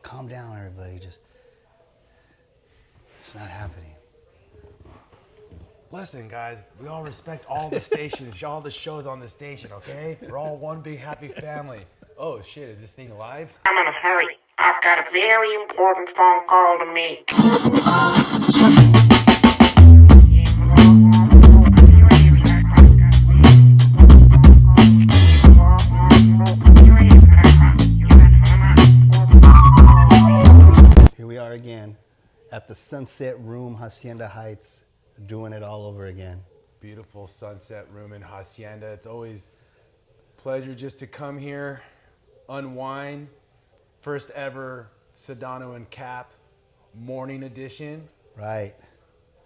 calm down, everybody. Just, it's not happening. Listen, guys, we all respect all the stations, all the shows on the station, okay? We're all one big happy family. Oh shit, is this thing live? I'm in a hurry. I've got a very important phone call to make. Here we are again at the Sunset Room, Hacienda Heights, doing it all over again. Beautiful Sunset Room in Hacienda. It's always a pleasure just to come here, unwind. First ever Sedano and Kap morning edition. Right.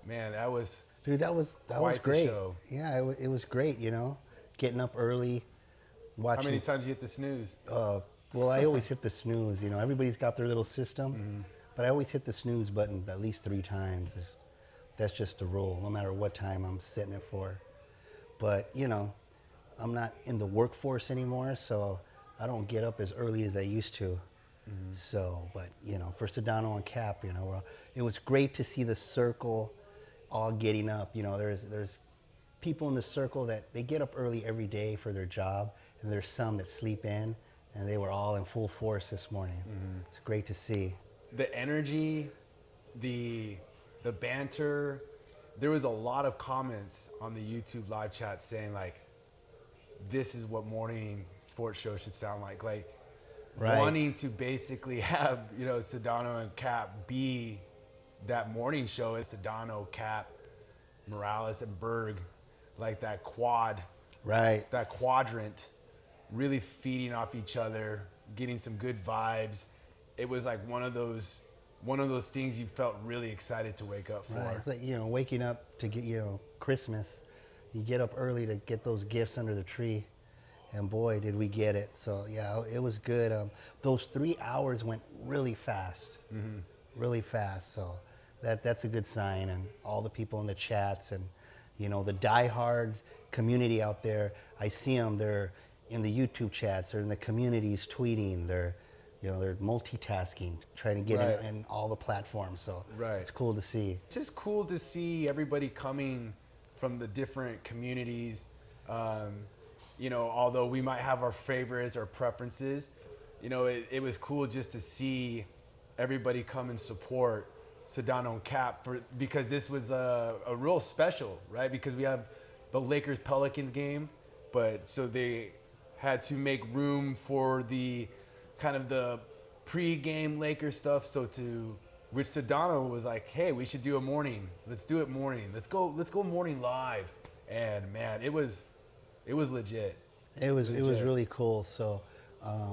Man, that was Dude, that was quite great. the show. Yeah, it was great, you know, getting up early, watching. How many times you hit the snooze? Well, I always hit the snooze, you know. Everybody's got their little system, but I always hit the snooze button at least 3 times. That's just the rule, no matter what time I'm setting it for. But, you know, I'm not in the workforce anymore, so I don't get up as early as I used to. So, but, you know, for Sedano and Kap, you know, it was great to see the circle all getting up. You know, there's people in the circle that they get up early every day for their job, and there's some that sleep in, and they were all in full force this morning. It's great to see. The energy, the banter. There was a lot of comments on the YouTube live chat saying like, this is what morning sports show should sound like. Like, Right. wanting to basically have, you know, Sedano and Kap be that morning show. It's Sedano, Kap, Morales, and Berg, like that quad, Right. that quadrant, really feeding off each other, getting some good vibes. It was like one of those things you felt really excited to wake up for. Right. It's like, you know, waking up to get, you know, Christmas. You get up early to get those gifts under the tree. And boy, did we get it. So, yeah, it was good. Those 3 hours went really fast. Really fast. So that's a good sign. And all the people in the chats and, you know, the diehard community out there, I see them. They're in the YouTube chats. They're in the communities tweeting. They're multitasking, trying to get Right. in all the platforms. So Right. it's cool to see. It's just cool to see everybody coming from the different communities. You know, although we might have our favorites or preferences, you know, it was cool just to see everybody come and support Sedano and Kap because this was a real special, right? Because we have the Lakers-Pelicans game, but so they had to make room for the kind of the pre-game Lakers stuff. Which Sedano was like, hey, we should do a morning. Let's do it morning. Let's go morning live. And man, it was legit. It was really cool. So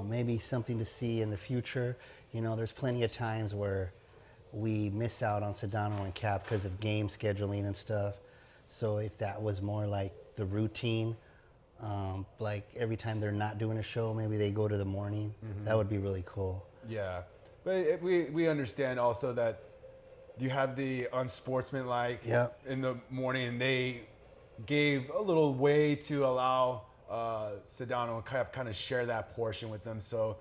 maybe something to see in the future. You know, there's plenty of times where we miss out on Sedano and Kap because of game scheduling and stuff. So if that was more like the routine, like every time they're not doing a show, maybe they go to the morning. That would be really cool. Yeah, but we understand also that you have the unsportsmanlike in the morning, and they gave a little way to allow Sedano and Kap kind of share that portion with them. So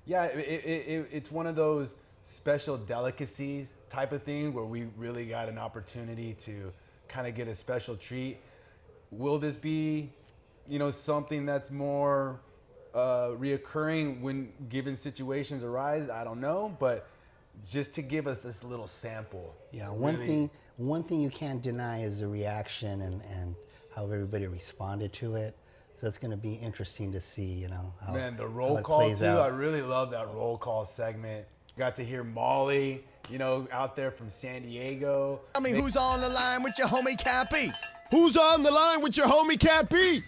yeah, it's one of those special delicacies type of thing where we really got an opportunity to kind of get a special treat. Will this be, you know, something that's more reoccurring when given situations arise? I don't know, but just to give us this little sample. Yeah, one thing you can't deny is the reaction and how everybody responded to it. So it's going to be interesting to see, you know, how Man, the how roll it call plays too. out. I really love that roll call segment. Got to hear Molly, you know, out there from San Diego. Tell me who's on the line with your homie Cappy? Who's on the line with your homie Cappy?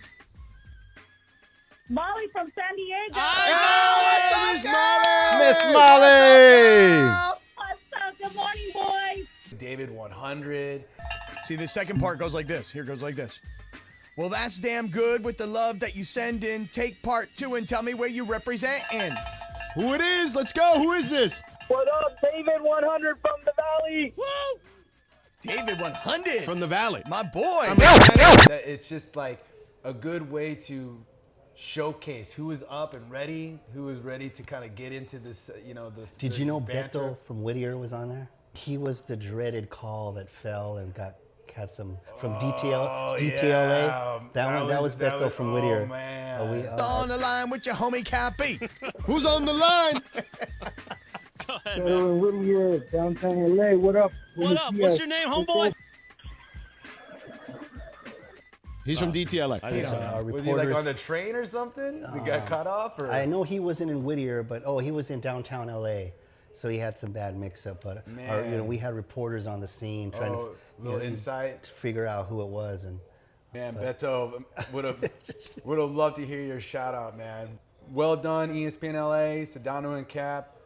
Molly from San Diego. Hey, Miss Molly! Miss Molly! What's up? Good morning, boys. David 100. See, the second part goes like this. Here goes like this. Well, that's damn good with the love that you send in. Take part 2 and tell me where you represent in. Who it is? Let's go. Who is this? What up, David 100 from the Valley? Woo! David 100 from the Valley. My boy. That it's just like a good way to showcase who was up and ready, who was ready to kind of get into this, the Did the you know banter. Beto from Whittier was on there? He was the dreaded call that fell and had some from DTLA. Yeah. That was Beto from Whittier. Oh man. On the line with your homie Cappy. Who's on the line? Sedano and Whittier, downtown LA. What up? What up? What's your name, homeboy? He's from DTLA. Our Was he like reporters. on the train or something? He got cut off, or I know he wasn't in Whittier, but he was in downtown LA, so he had some bad mix-up. But Man. we had reporters on the scene trying to little insight. figure out who it was, and Man, Beto would have loved to hear your shout out, man. Well done, ESPN LA, Sedano and Kap.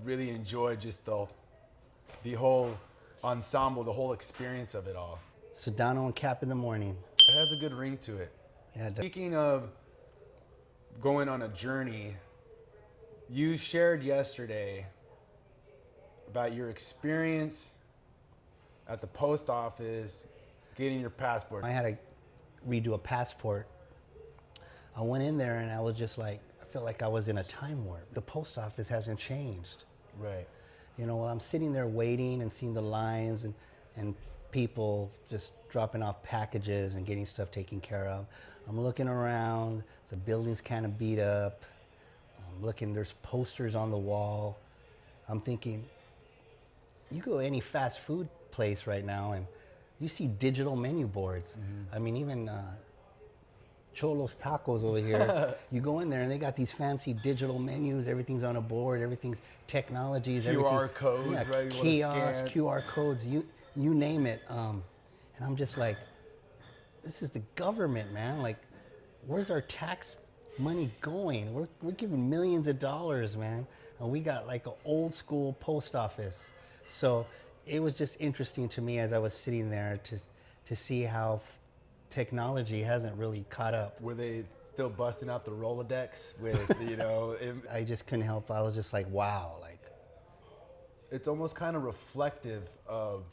Really enjoyed just the whole ensemble, the whole experience of it all. Sedano and Kap in the morning. It has a good ring to it. Yeah, Speaking of going on a journey, you shared yesterday about your experience at the post office getting your passport. I had to redo a passport. I went in there and I was just like, I felt like I was in a time warp. The post office hasn't changed. Right. While I'm sitting there waiting and seeing the lines and people just dropping off packages and getting stuff taken care of, I'm looking around, the building's kind of beat up. I'm looking, there's posters on the wall. I'm thinking, you go to any fast food place right now and you see digital menu boards. I mean, even Cholo's Tacos over here, you go in there and they got these fancy digital menus, everything's on a board, everything's technologies, QR codes, yeah, right? You wanna kiosks, scan. QR codes, you name it. And I'm just like, this is the government, man. Like, where's our tax money going? We're giving millions of dollars, man. And we got like an old school post office. So it was just interesting to me as I was sitting there to see how technology hasn't really caught up. Were they still busting out the Rolodex with, I just couldn't help. I was just like, wow, like. It's almost kind of reflective of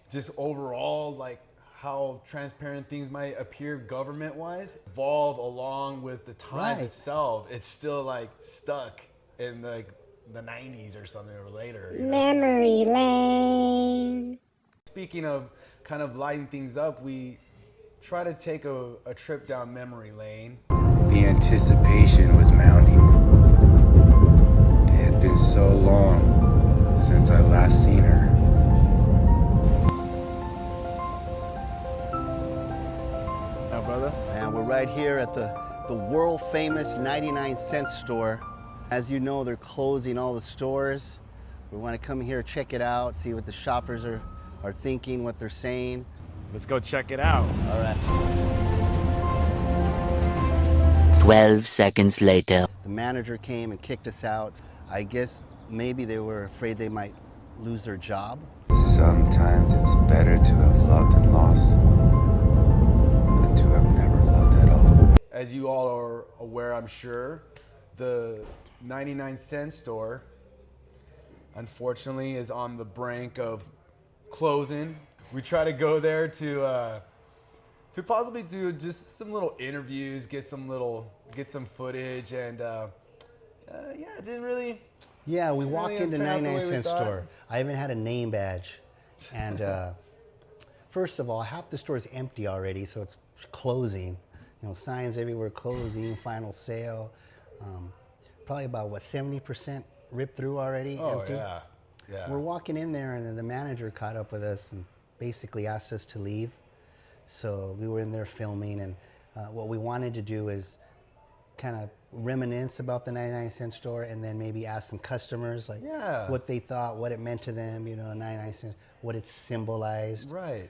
just overall, like, how transparent things might appear government-wise, evolve along with the times Right. itself. It's still like stuck in the 90s or something or later. Memory lane. Speaking of kind of lighting things up, we try to take a trip down memory lane. The anticipation was mounting. It had been so long since I last seen her. Now, brother. And we're right here at the world famous 99-cent store. As you know, they're closing all the stores. We want to come here, check it out, see what the shoppers are thinking, what they're saying. Let's go check it out. All right. 12 seconds later. The manager came and kicked us out. I guess maybe they were afraid they might lose their job. Sometimes it's better to have loved and lost than to have never loved at all. As you all are aware, I'm sure, the 99-cent store, unfortunately, is on the brink of closing. We try to go there to possibly do just some little interviews, get some footage, and it didn't really. Yeah, we walked really into turn out the way we 99-cent thought. store. I even had a name badge. And first of all, half the store is empty already, so it's closing. Signs everywhere, closing, final sale. Probably about, 70% ripped through already, empty. Yeah. We're walking in there, and then the manager caught up with us and basically asked us to leave. So we were in there filming, and what we wanted to do is kind of reminisce about the 99-cent store, and then maybe ask some customers what they thought, what it meant to them, 99 cents, what it symbolized. Right.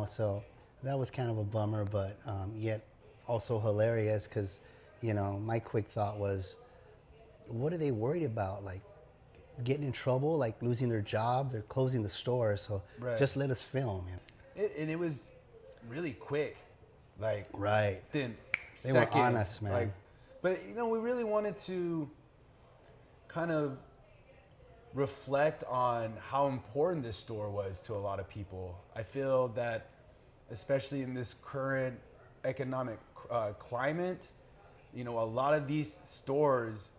So that was kind of a bummer, but yet also hilarious because, my quick thought was, what are they worried about? Like getting in trouble, like losing their job? They're closing the store, so just let us film. And it was really quick, like Right. within They were seconds. on us, man. But we really wanted to kind of reflect on how important this store was to a lot of people. I feel that, especially in this current economic climate, you know, a lot of these stores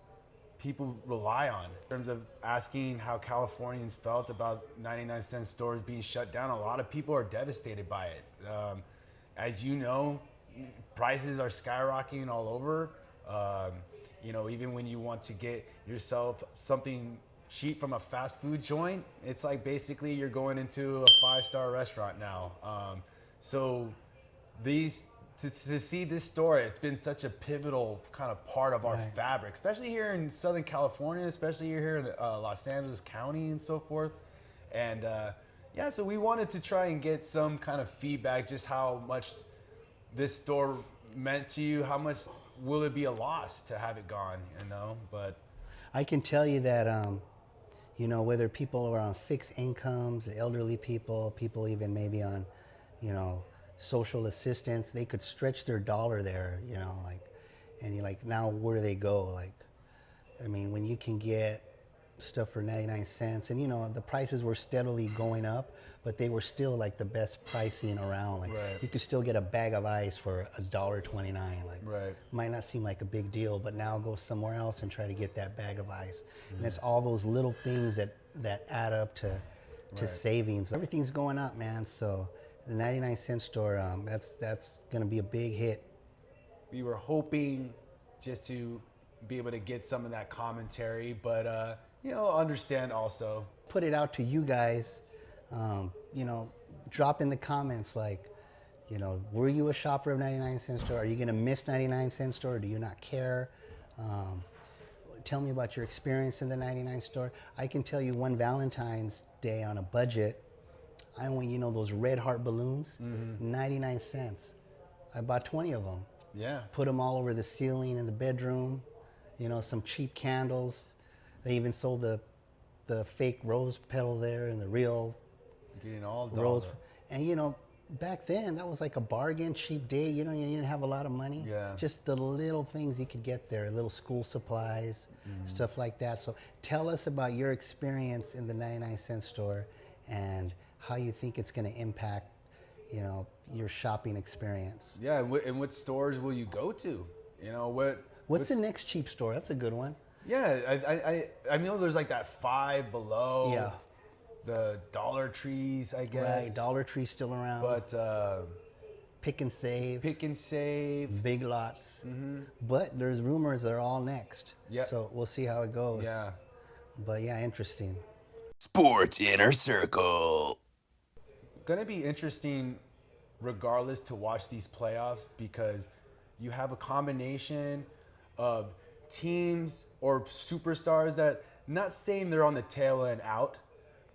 people rely on in terms of asking how Californians felt about 99-cent stores being shut down. A lot of people are devastated by it. As you know, prices are skyrocketing all over. You know, even when you want to get yourself something cheap from a fast food joint, it's like basically you're going into a 5-star restaurant now. So these to see this store, it's been such a pivotal kind of part of our fabric, especially here in Southern California, especially here in Los Angeles County and so forth. And yeah, so we wanted to try and get some kind of feedback, just how much this store meant to you, how much will it be a loss to have it gone, you know? But I can tell you that, you know, whether people are on fixed incomes, elderly people, people even maybe on, you know, social assistance, they could stretch their dollar there, you know, like, and you're like, now where do they go? Like, I mean, when you can get stuff for 99 cents, and you know, the prices were steadily going up, but they were still like the best pricing around. Like, you could still get a bag of ice for $1.29. Like, might not seem like a big deal, but now go somewhere else and try to get that bag of ice. And it's all those little things that add up to savings. Everything's going up, man. So the 99-cent store, that's gonna be a big hit. We were hoping just to be able to get some of that commentary, but you know, understand also. Put it out to you guys, you know, drop in the comments like, you know, were you a shopper of 99-cent store? Are you gonna miss 99-cent store? Do you not care? Tell me about your experience in the 99 store. I can tell you one Valentine's Day on a budget, I only, you know, those red heart balloons, 99 cents. I bought 20 of them. Yeah. Put them all over the ceiling in the bedroom, you know, some cheap candles. They even sold the fake rose petal there and the real getting all rose. And you know, back then that was like a bargain, cheap day. You know, you didn't have a lot of money. Yeah. Just the little things you could get there, little school supplies, stuff like that. So tell us about your experience in the 99-cent store and how you think it's going to impact, you know, your shopping experience. Yeah, and what stores will you go to? You know, what's the next cheap store? That's a good one. Yeah, I know there's like that Five Below. Yeah. The Dollar Trees, I guess. Right, Dollar Tree's still around. But Pick and Save. Pick and Save. Big Lots. But there's rumors they're all next. Yeah. So we'll see how it goes. Yeah. But yeah, interesting. Sports Inner Circle. Gonna be interesting regardless to watch these playoffs because you have a combination of teams or superstars that, not saying they're on the tail end out,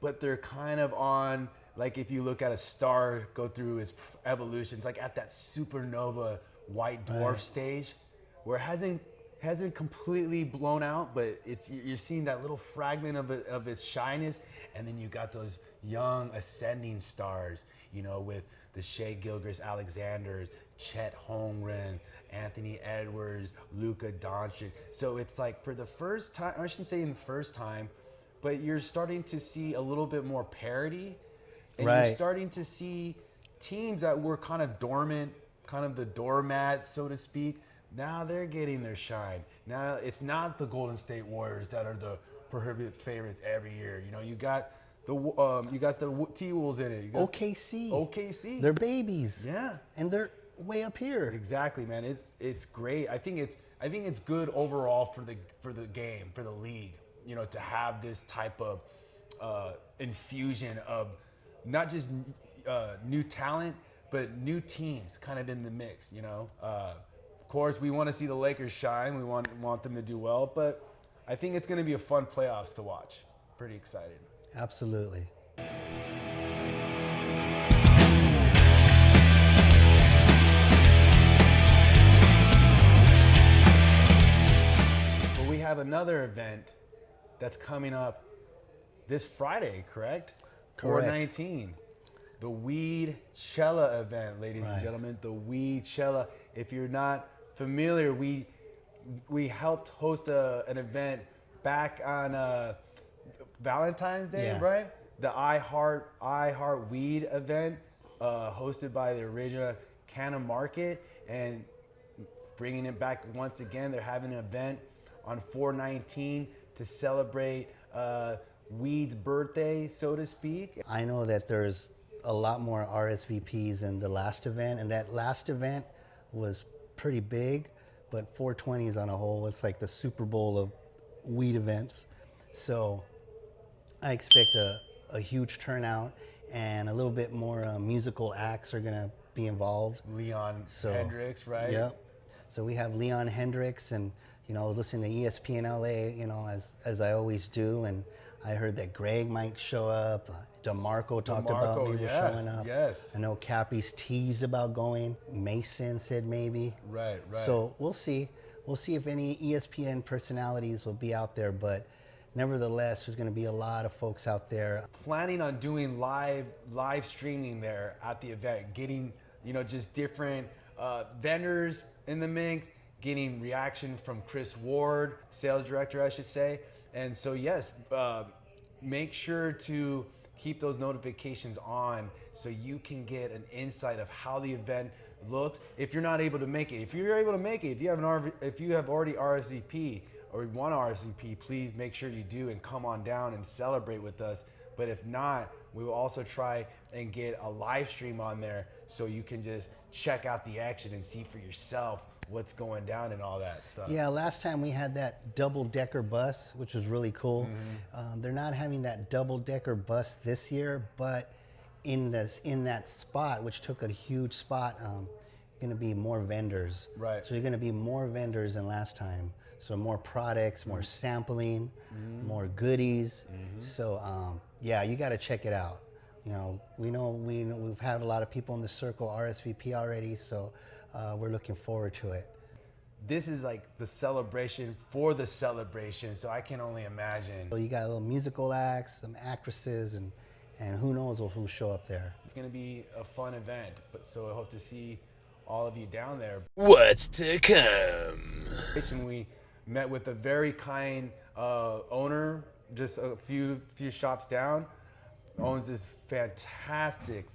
but they're kind of on, like if you look at a star go through its evolutions, like at that supernova white dwarf stage where it hasn't completely blown out, but you're seeing that little fragment of its shyness. And then you got those young ascending stars, you know, with the Shea Gilgeous-Alexanders, Chet Holmgren, Anthony Edwards, Luka Doncic. So it's like for the first time, I shouldn't say in the first time, but you're starting to see a little bit more parity. And you're starting to see teams that were kind of dormant, kind of the doormat, so to speak. Now they're getting their shine. Now it's not the Golden State Warriors that are the prohibitive favorites every year. You know, you got the T-Wolves in it. You got OKC. They're babies. Yeah. And they're way up here. Exactly, man. It's great. I think it's good overall for the game, for the league. You know, to have this type of infusion of not just new talent, but new teams kind of in the mix. You know, of course we want to see the Lakers shine. We want them to do well, but I think it's going to be a fun playoffs to watch. Pretty excited. Absolutely. But we have another event that's coming up this Friday, correct? Correct. 4/19. The Weedchella event, ladies and gentlemen. The Weedchella. If you're not familiar, we helped host an event back on Valentine's Day, right? The I Heart Weed event, hosted by the original Canna Market, and bringing it back once again. They're having an event on 4/19 to celebrate Weed's birthday, so to speak. I know that there's a lot more RSVPs in the last event, and that last event was pretty big, but 420s on a whole, it's like the Super Bowl of weed events. So I expect a huge turnout, and a little bit more musical acts are gonna be involved. Leon Hendricks, right? Yep. So we have Leon Hendricks, and listen to ESPN LA, as I always do, and I heard that Greg might show up. DeMarco talked about maybe showing up. Yes. I know Cappy's teased about going. Mason said maybe. Right. So we'll see. We'll see if any ESPN personalities will be out there, but nevertheless, there's going to be a lot of folks out there. Planning on doing live streaming there at the event, getting just different vendors in the mix, getting reaction from Chris Ward, sales director, I should say. And so yes, make sure to keep those notifications on so you can get an insight of how the event looks. If you're not able to make it, if you're able to make it, if you have already RSVP or you want to RSVP, please make sure you do and come on down and celebrate with us. But if not, we will also try and get a live stream on there so you can just check out the action and see for yourself what's going down and all that stuff. Yeah, last time we had that double-decker bus, which was really cool. They're not having that double-decker bus this year, but in that spot, which took a huge spot, going to be more vendors. Right. So you're going to be more vendors than last time. So more products, more sampling, more goodies. So yeah, you got to check it out. We've had a lot of people in the circle RSVP already, so we're looking forward to it. This is like the celebration for the celebration, so I can only imagine. So you got a little musical acts, some actresses, and who knows who'll show up there. It's going to be a fun event, so I hope to see all of you down there. What's to come? And we met with a very kind owner, just a few shops down. Owns this fantastic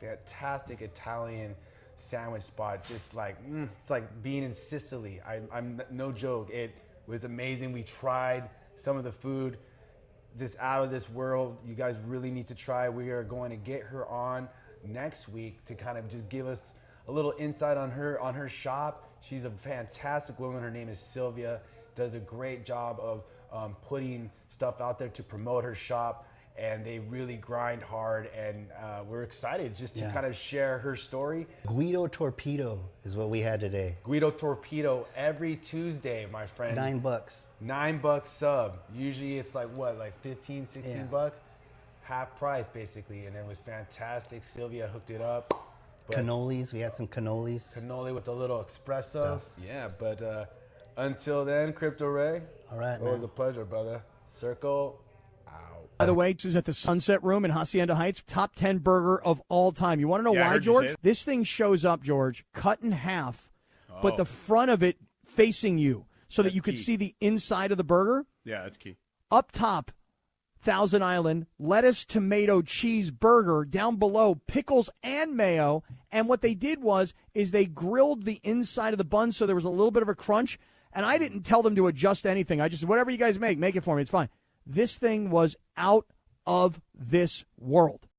Italian sandwich spot. Just like it's like being in Sicily. I'm no joke. It was amazing. We tried some of the food, just out of this world. You guys really need to try. We are going to get her on next week to kind of just give us a little insight on her shop. She's a fantastic woman. Her name is Sylvia. Does a great job of putting stuff out there to promote her shop, and they really grind hard, and we're excited just to kind of share her story. Guido Torpedo is what we had today. Guido Torpedo every Tuesday, my friend. $9. $9 sub. Usually it's like what, like 15, 16 bucks? Half price basically, and it was fantastic. Sylvia hooked it up. But Cannolis, we had some cannolis. Cannoli with a little espresso. Yeah, but until then, Crypto Ray. All right, It was a pleasure, brother. Circle out. By the way, this is at the Sunset Room in Hacienda Heights. Top 10 burger of all time. You want to know why, George? This thing shows up, George, cut in half, but the front of it facing you so that you could see the inside of the burger. Yeah, that's key. Up top, Thousand Island, lettuce, tomato, cheese burger. Down below, pickles and mayo. And what they did is they grilled the inside of the bun so there was a little bit of a crunch. And I didn't tell them to adjust anything. I just, whatever you guys make it for me. It's fine. This thing was out of this world.